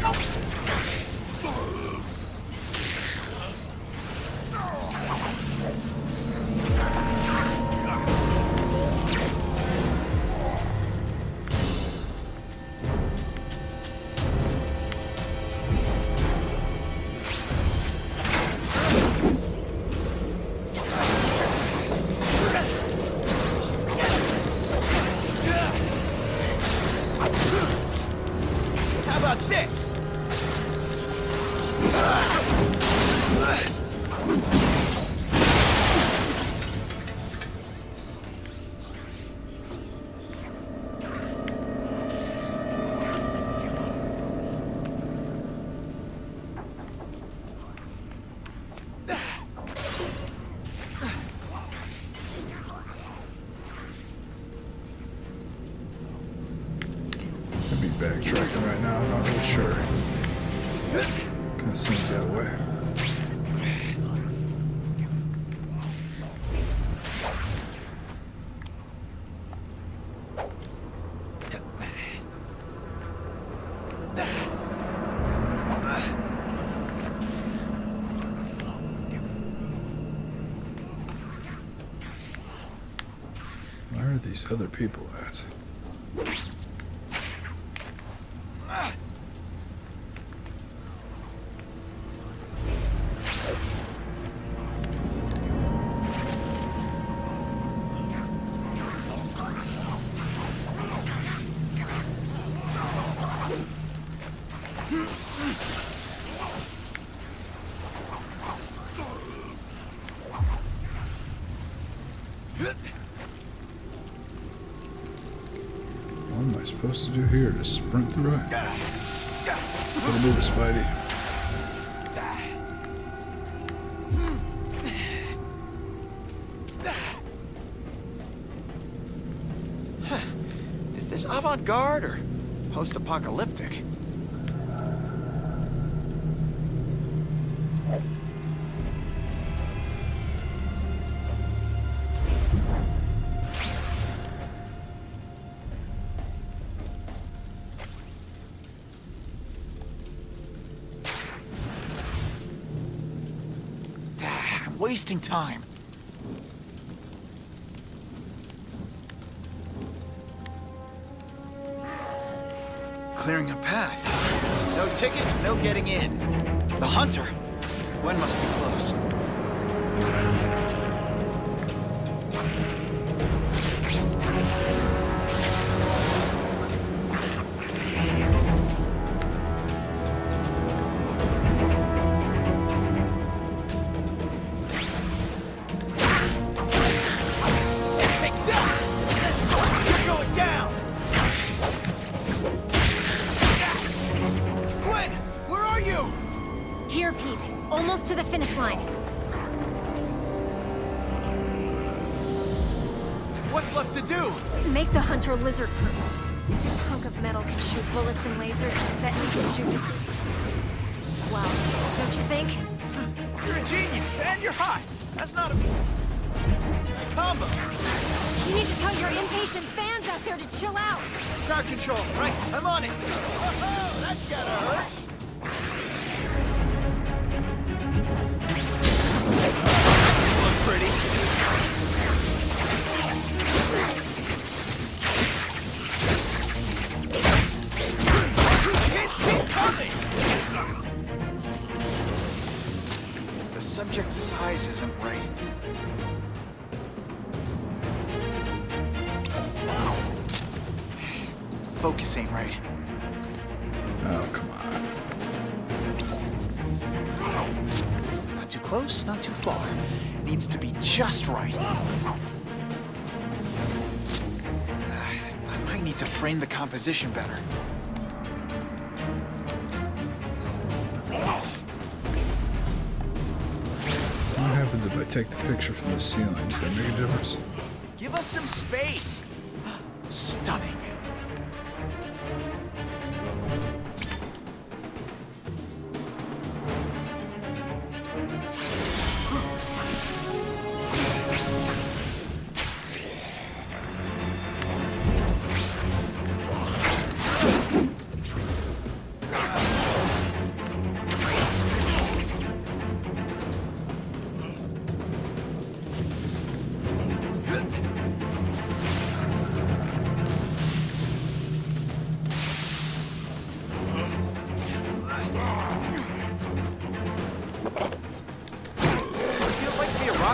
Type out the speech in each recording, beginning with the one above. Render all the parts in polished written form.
How about this? I'd be backtracking right now, I'm not really sure. Kinda seems that way. Where are these other people at? What am I supposed to do here? Just sprint through it? Gotta move it, Spidey. Is this avant-garde or post-apocalyptic? I'm wasting time. Clearing a path. No ticket, no getting in. The hunter. Gwen must be close. Take that! You're going down! Gwen, where are you? Here, Pete. Almost to the finish line. What's left to do? Make the hunter lizard-proof. This hunk of metal can shoot bullets and lasers that you can shoot the... Wow, don't you think? You're a genius, and you're hot. That's not a combo. You need to tell your impatient fans out there to chill out. Crowd control, right? I'm on it. Oh, that's gotta hurt. Look pretty. Can't see it coming. The subject's size isn't right. Focus ain't right. Oh, come on. Not too close, not too far. Needs to be just right. I might need to frame the composition better. What happens if I take the picture from the ceiling? Does that make a difference? Give us some space. Stunning.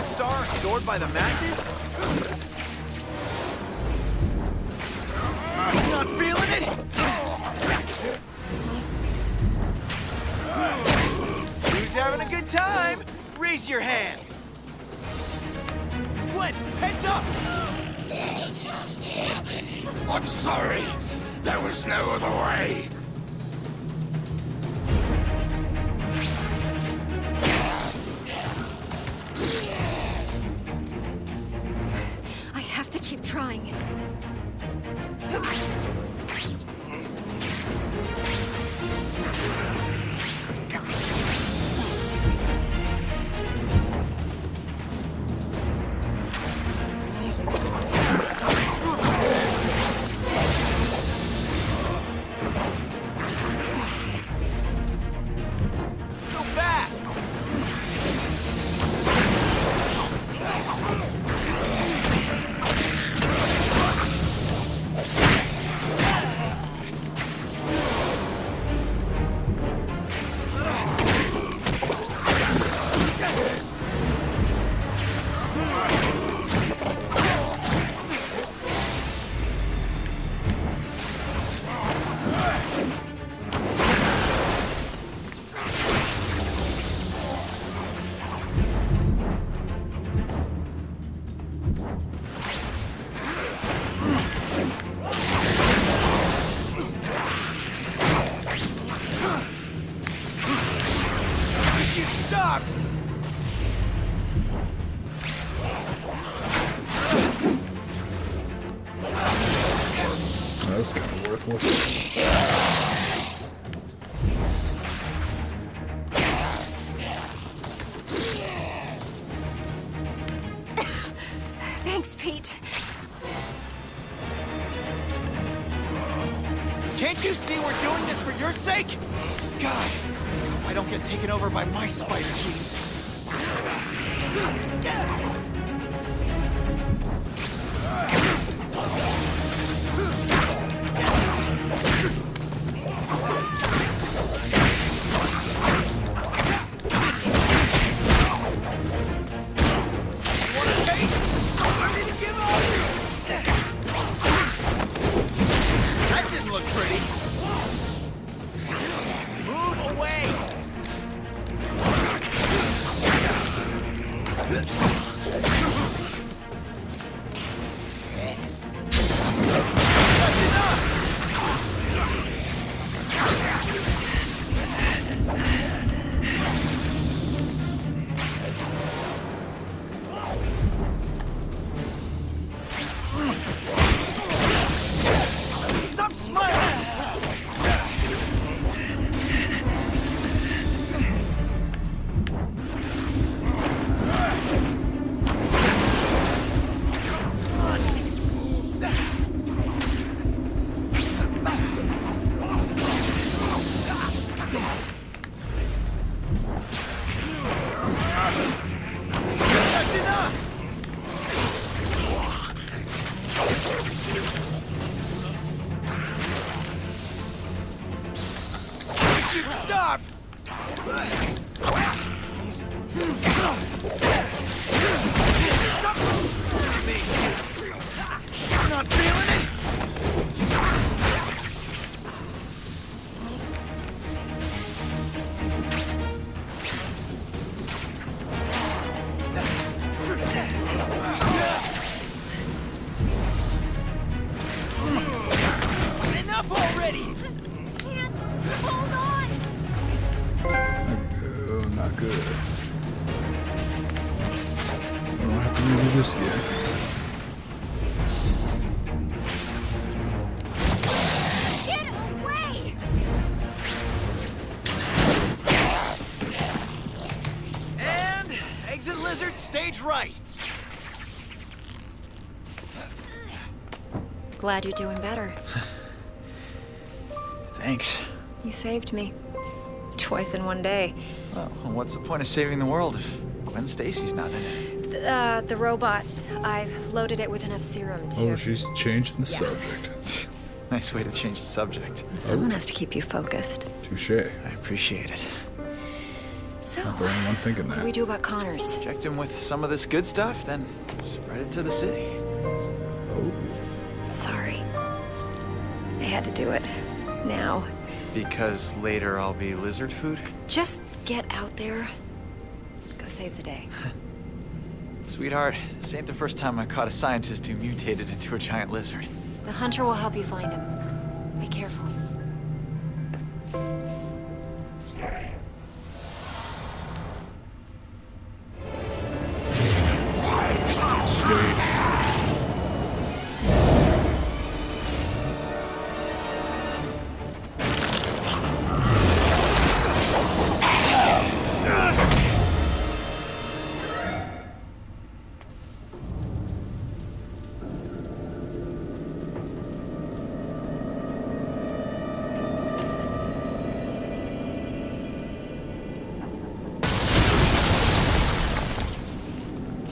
star adored by the masses? Not feeling it? Who's having a good time? Raise your hand. What? Heads up! I'm sorry. There was no other way. I have to keep trying. So fast! You should stop! That was kind of worthless. Thanks, Pete. Can't you see we're doing this for your sake? God, if I don't get taken over by my spider genes. Want a taste? Ready to give up? That didn't look pretty. Move away! That's enough! Stop smiling! That's enough! You should stop! Stop me! Not feeling it? Enough already! Can't hold on. Oh, not good. I don't have to redo this again. Get away! And exit lizard stage right. Glad you're doing better. Thanks. You saved me. Twice in one day. Well, what's the point of saving the world if Gwen Stacy's not in it? The robot. I've loaded it with enough serum to... Oh, she's changing the subject. Nice way to change the subject. Someone has to keep you focused. Touche. I appreciate it. So, Not the only one thinking what do that. we do about Connors? Inject him with some of this good stuff, then spread it to the city. Oh, Sorry. I had to do it. Now. Because later I'll be lizard food? Just get out there. Go save the day. Sweetheart, this ain't the first time I caught a scientist who mutated into a giant lizard. The hunter will help you find him. Be careful. sweet.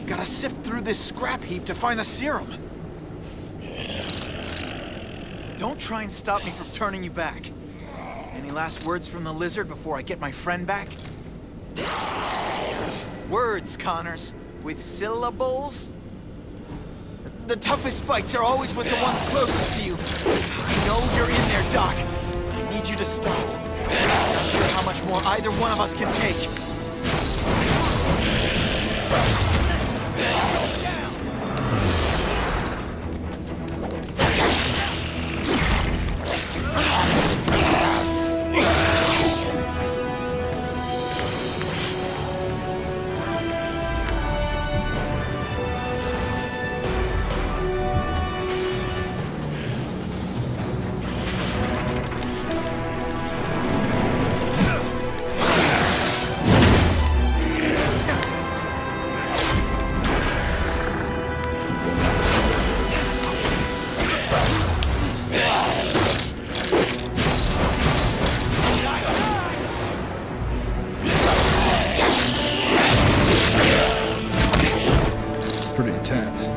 Gotta sift through this scrap heap to find the serum. Don't try and stop me from turning you back. Any last words from the lizard before I get my friend back? Words, Connors. With syllables? The toughest fights are always with the ones closest to you. I know you're in there, Doc. I need you to stop. I'm not sure how much more either one of us can take. It's pretty intense.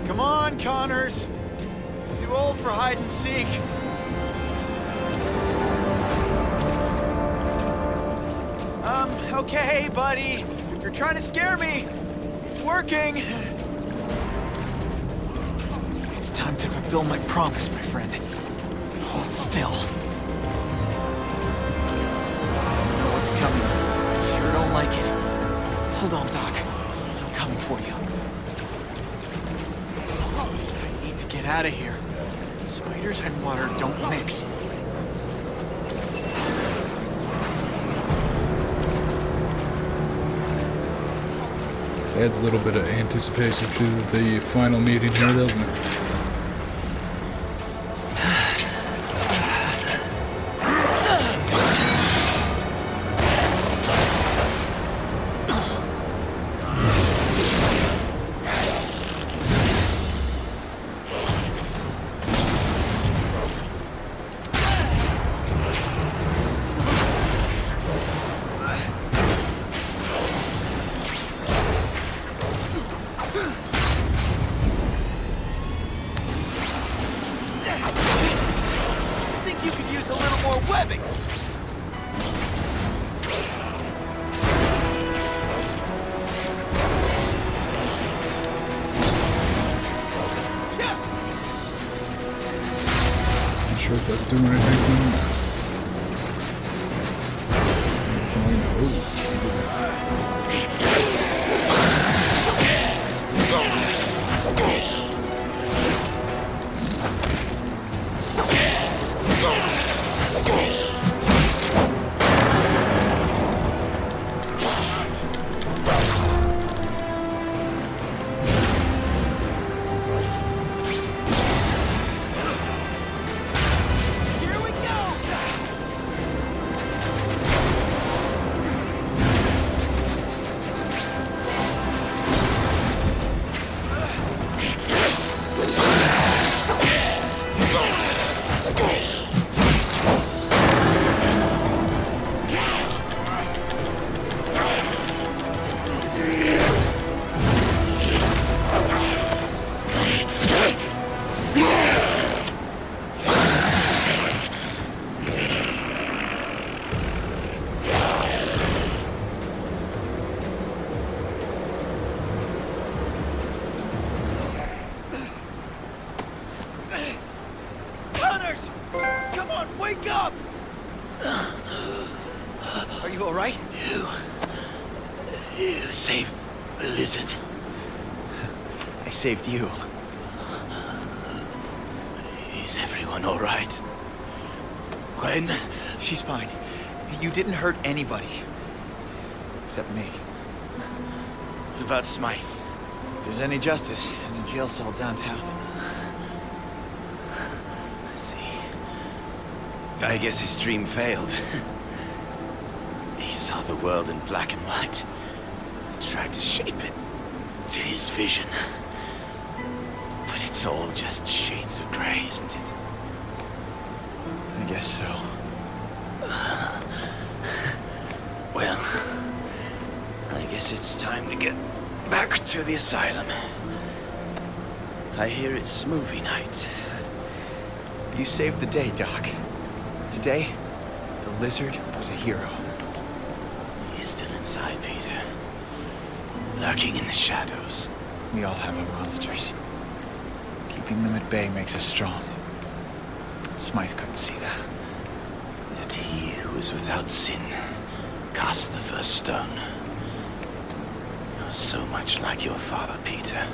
Come on, Connors. Too old for hide and seek. Okay, buddy. If you're trying to scare me, it's working. It's time to fulfill my promise, my friend. Hold still. I know what's coming. Sure don't like it. Hold on, Doc. I'm coming for you. I need to get out of here. Spiders and water don't mix. This adds a little bit of anticipation to the final meeting here, doesn't it? webbing! Not sure if that's doing anything. Here we go! Connors! Come on, wake up! Are you alright? You saved the lizard. I saved you. Is everyone all right? Gwen? She's fine. You didn't hurt anybody. Except me. What about Smythe? If there's any justice in a jail cell downtown. I see. I guess his dream failed. He saw the world in black and white. Tried to shape it to his vision. But it's all just shades of grey, isn't it? I guess so. Well, I guess it's time to get back to the asylum. I hear it's movie night. You saved the day, Doc. Today, the lizard was a hero. He's still inside, Peter. Lurking in the shadows. We all have our monsters. Keeping them at bay makes us strong. Smythe couldn't see that. Yet he who is without sin cast the first stone. You're so much like your father, Peter.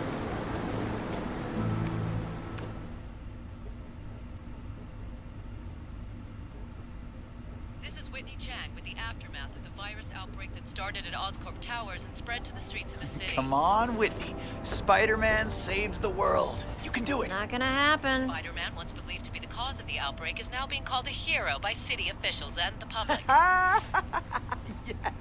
This is Whitney Chang with the aftermath of the virus outbreak that started at Oscorp Towers and spread to the streets of the city. Come on, Whitney. Spider-Man saves the world. You can do it. Not gonna happen. Spider-Man, once believed to be the cause of the outbreak, is now being called a hero by city officials and the public. Yes.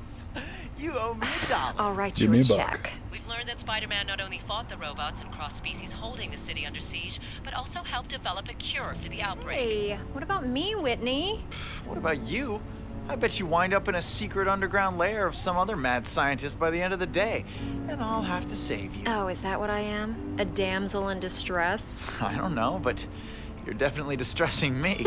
You owe me $1. I'll write Give you me a a buck. check. We've learned that Spider-Man not only fought the robots and cross-species holding the city under siege, but also helped develop a cure for the outbreak. Hey, what about me, Whitney? What about you? I bet you wind up in a secret underground lair of some other mad scientist by the end of the day, and I'll have to save you. Oh, is that what I am? A damsel in distress? I don't know, but you're definitely distressing me.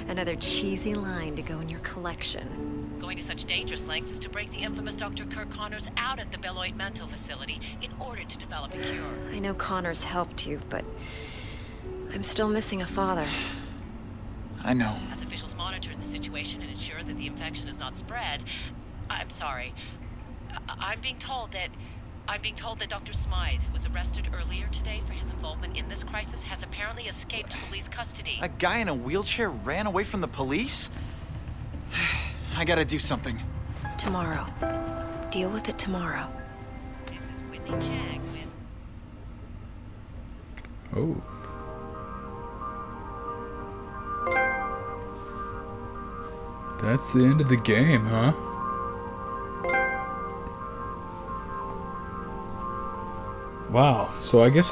Another cheesy line to go in your collection. Going to such dangerous lengths as to break the infamous Dr. Kirk Connors out at the Beloit Mental Facility in order to develop a cure. I know Connors helped you, but I'm still missing a father. I know. As officials monitor the situation and ensure that the infection is not spread, I'm sorry. I'm being told that Dr. Smythe, who was arrested earlier today for his involvement in this crisis, has apparently escaped police custody. A guy in a wheelchair ran away from the police? I gotta do something. Tomorrow. Deal with it tomorrow. This is Whitney Chang with... Oh. That's the end of the game, huh? Wow. So I guess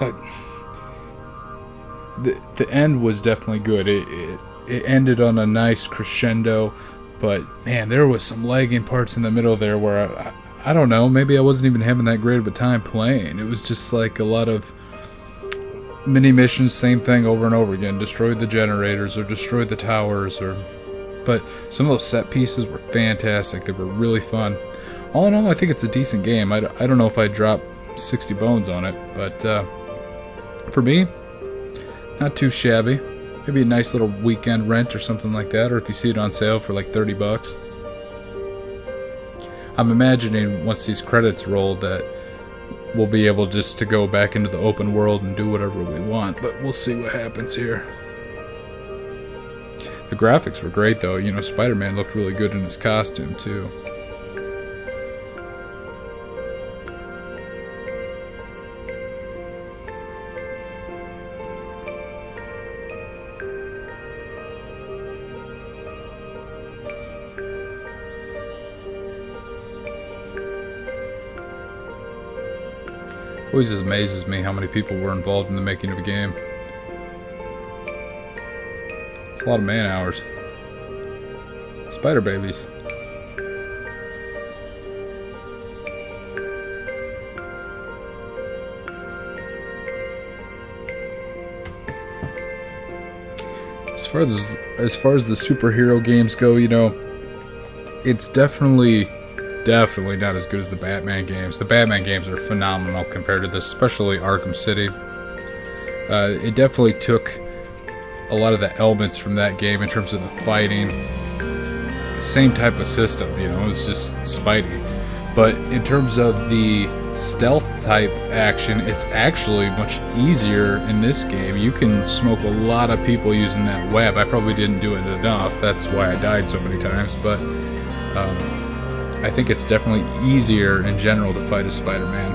the end was definitely good. It ended on a nice crescendo, but man, there was some lagging parts in the middle there where I don't know, maybe I wasn't even having that great of a time playing. It was just like a lot of mini missions, same thing over and over again. Destroy the generators or destroy the towers or but some of those set pieces were fantastic. They were really fun. All in all, I think it's a decent game. I don't know if I'd drop 60 bones on it, but for me, not too shabby. Maybe a nice little weekend rent or something like that, or if you see it on sale for like $30. I'm imagining once these credits roll that we'll be able just to go back into the open world and do whatever we want, but we'll see what happens here. The graphics were great though, you know, Spider-Man looked really good in his costume too. Always just amazes me how many people were involved in the making of a game. It's a lot of man hours. Spider babies. As far as the superhero games go, you know, it's definitely not as good as the Batman games. The Batman games are phenomenal compared to this, especially Arkham City. It definitely took a lot of the elements from that game in terms of the fighting. Same type of system, you know, it's just Spidey. But in terms of the stealth type action, it's actually much easier in this game. You can smoke a lot of people using that web. I probably didn't do it enough. That's why I died so many times. But I think it's definitely easier in general to fight as Spider-Man.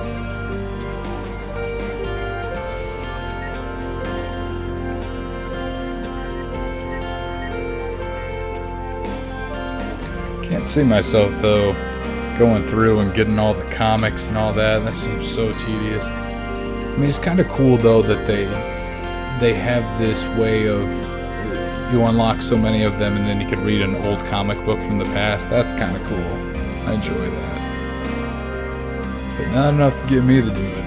Can't see myself though going through and getting all the comics and all that. That seems so tedious. I mean, it's kind of cool though that they have this way of you unlock so many of them and then you can read an old comic book from the past. That's kind of cool. I enjoy that. But not enough to get me to do it.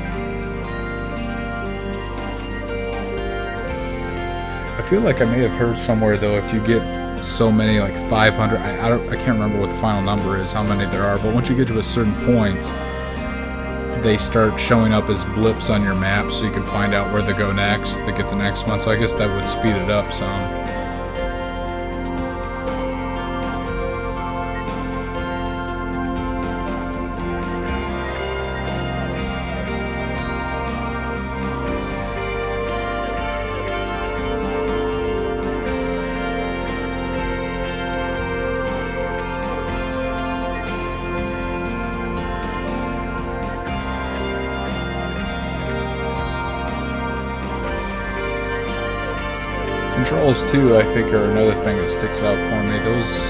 I feel like I may have heard somewhere though, if you get so many, like 500, I can't remember what the final number is, how many there are, but once you get to a certain point, they start showing up as blips on your map so you can find out where to go next to get the next one. So I guess that would speed it up some. Controls too, I think, are another thing that sticks out for me. Those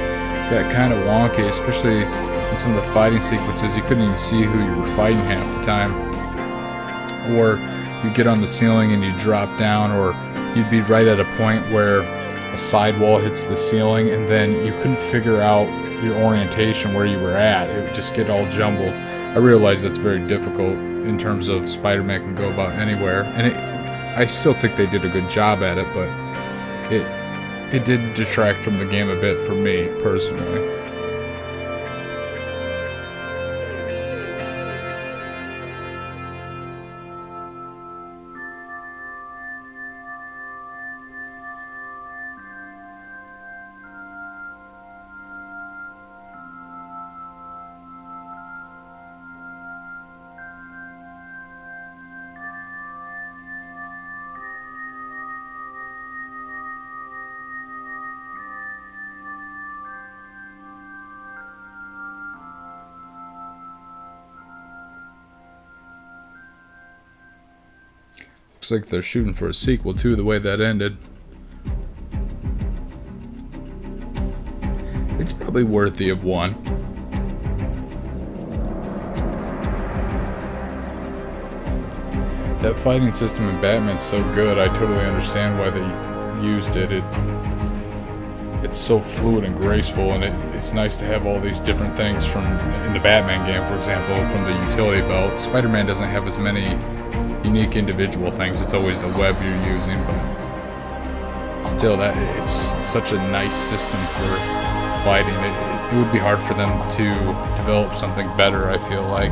got kind of wonky, especially in some of the fighting sequences. You couldn't even see who you were fighting half the time. Or you get on the ceiling and you drop down, or you'd be right at a point where a sidewall hits the ceiling and then you couldn't figure out your orientation where you were at. It would just get all jumbled. I realize that's very difficult in terms of Spider-Man can go about anywhere, and I still think they did a good job at it, but it did detract from the game a bit for me personally. Looks like they're shooting for a sequel too, the way that ended. It's probably worthy of one. That fighting system in Batman's so good, I totally understand why they used it. It's so fluid and graceful, and it's nice to have all these different things from, in the Batman game, for example, from the utility belt. Spider-Man doesn't have as many unique individual things. It's always the web you're using, but still, that it's just such a nice system for fighting. It would be hard for them to develop something better, I feel like.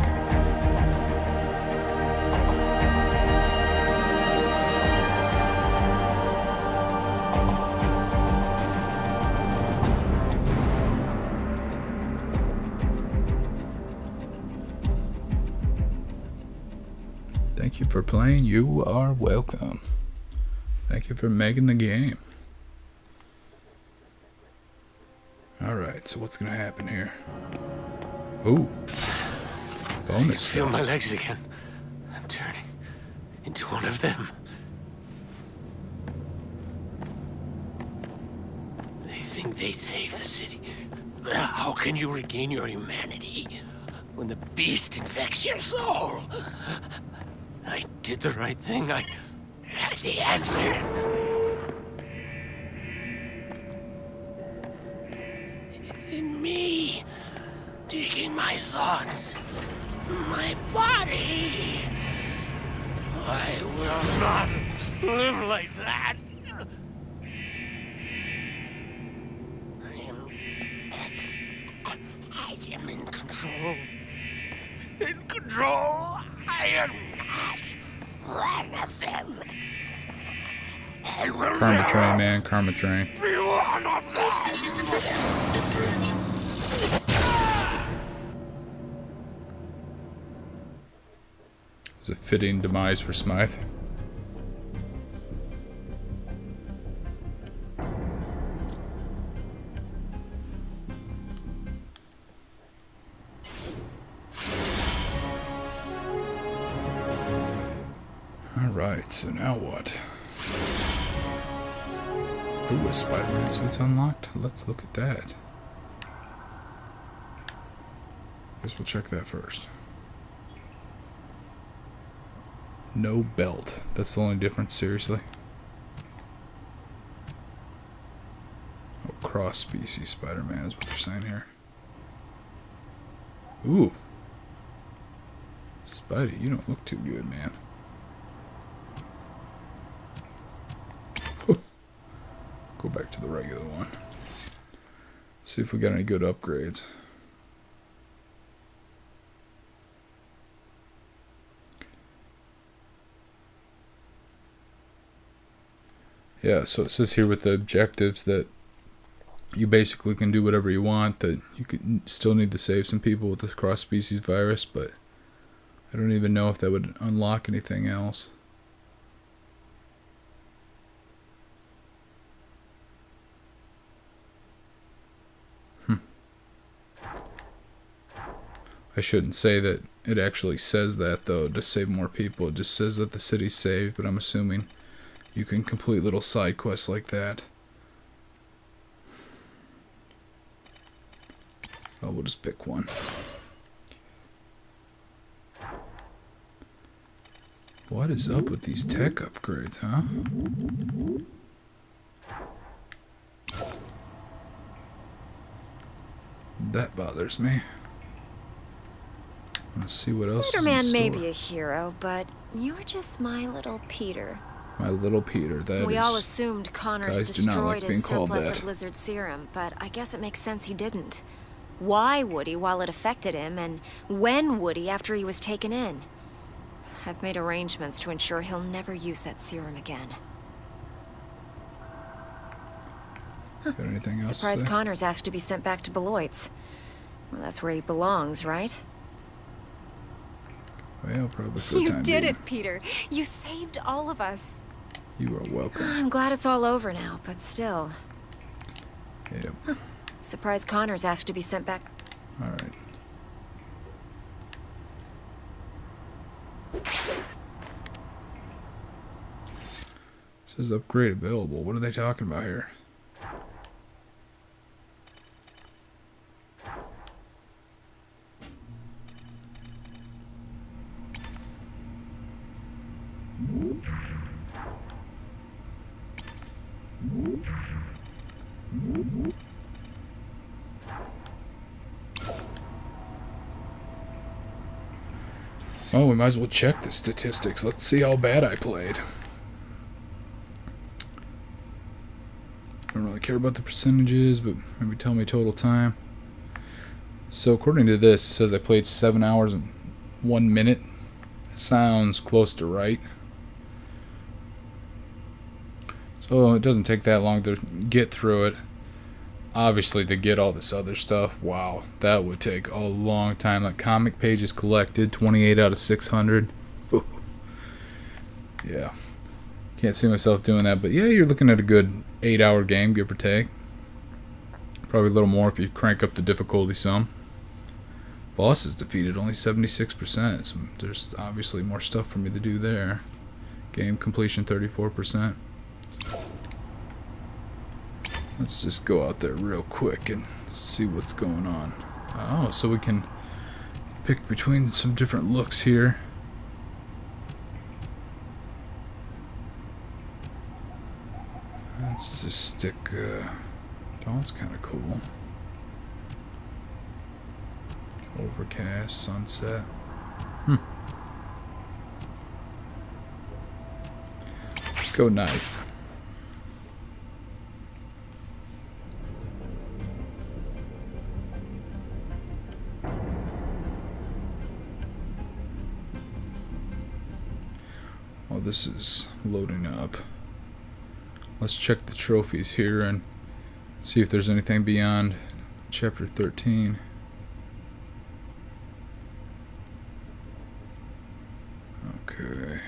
Thank you for playing. You are welcome. Thank you for making the game. Alright, so what's gonna happen here? Ooh. Bonus Feel stuff. my legs again. I'm turning into one of them. They think they saved the city. How can you regain your humanity when the beast infects your soul? I did the right thing. I had the answer. It's in me, taking my thoughts, my body. I will not live like that. I am in control. In control. I am not one of them. I will Karma never Train, man. Karma Train. be one of them. It was a fitting demise for Smythe. Alright, so now what? Ooh, a Spider-Man suit's unlocked? Let's look at that. Guess we'll check that first. No belt. That's the only difference, seriously. Oh, cross-species Spider-Man is what they're saying here. Ooh. Spidey, you don't look too good, man. Go back to the regular one. See if we got any good upgrades. Yeah, so it says here with the objectives that you basically can do whatever you want, that you could still need to save some people with the cross-species virus, but I don't even know if that would unlock anything else. I shouldn't say that it actually says that, though, to save more people. It just says that the city's saved, but I'm assuming you can complete little side quests like that. Oh, we'll just pick one. What is up with these tech upgrades, huh? That bothers me. Let's see what else is in Spider-Man store. may be a hero, but you're just my little Peter. My little Peter, that We is... all assumed Connors guys do not like destroyed being his called surplus that. of lizard serum, but I guess it makes sense he didn't. Why would he while it affected him, and when would he after he was taken in? I've made arrangements to ensure he'll never use that serum again. Got anything else to Surprised say? Connors asked to be sent back to Beloit's. Well, that's where he belongs, right? Well, probably for the You time did being. it, Peter. You saved all of us. You are welcome. I'm glad it's all over now, but still. Yep. Surprised Connors asked to be sent back. Alright. Says upgrade available. What are they talking about here? Oh, we might as well check the statistics. Let's see how bad I played. Don't really care about the percentages, but maybe tell me total time. So according to this, it says I played 7 hours and 1 minute. That sounds close to right. So it doesn't take that long to get through it. Obviously, to get all this other stuff, wow, that would take a long time. Like comic pages collected, 28 out of 600. Ooh. Yeah, can't see myself doing that, but yeah, you're looking at a good 8-hour game, give or take. Probably a little more if you crank up the difficulty some. Bosses defeated only 76%, so there's obviously more stuff for me to do there. Game completion 34%. Let's just go out there real quick and see what's going on. Oh, so we can pick between some different looks here. Let's just stick, Dawn's kind of cool. Overcast, sunset. Let's go night. While this is loading up, let's check the trophies here and see if there's anything beyond chapter 13. Okay.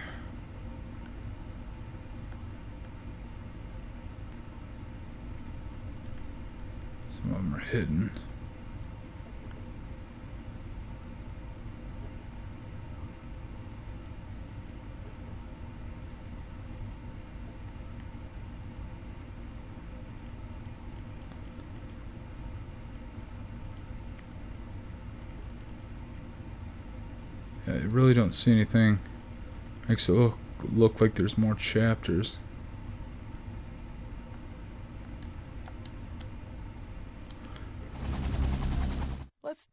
Some of them are hidden. Yeah, I really don't see anything. Makes it look like there's more chapters. Let's...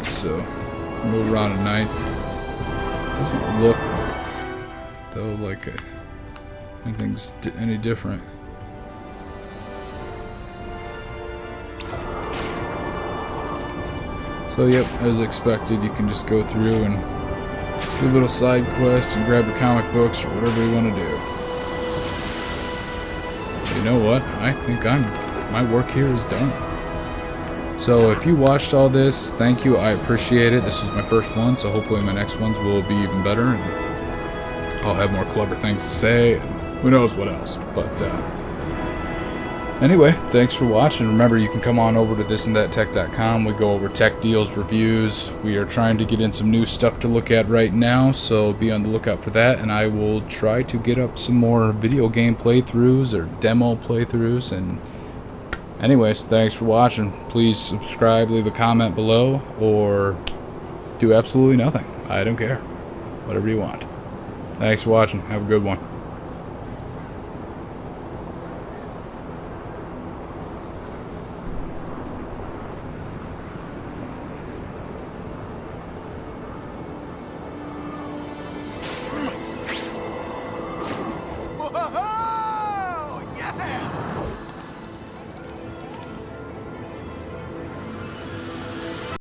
So move around at night. Doesn't look though like anything's any different. So yep, as expected, you can just go through and do little side quests and grab your comic books or whatever you want to do. You know what? I think my work here is done. So if you watched all this, thank you, I appreciate it. This was my first one, so hopefully my next ones will be even better, and I'll have more clever things to say, and who knows what else. But anyway, thanks for watching. Remember, you can come on over to thisandthattech.com. We go over tech deals, reviews. We are trying to get in some new stuff to look at right now, so be on the lookout for that, and I will try to get up some more video game playthroughs or demo playthroughs. And anyways, thanks for watching. Please subscribe, leave a comment below, or do absolutely nothing. I don't care. Whatever you want. Thanks for watching. Have a good one. Whoa! Yeah!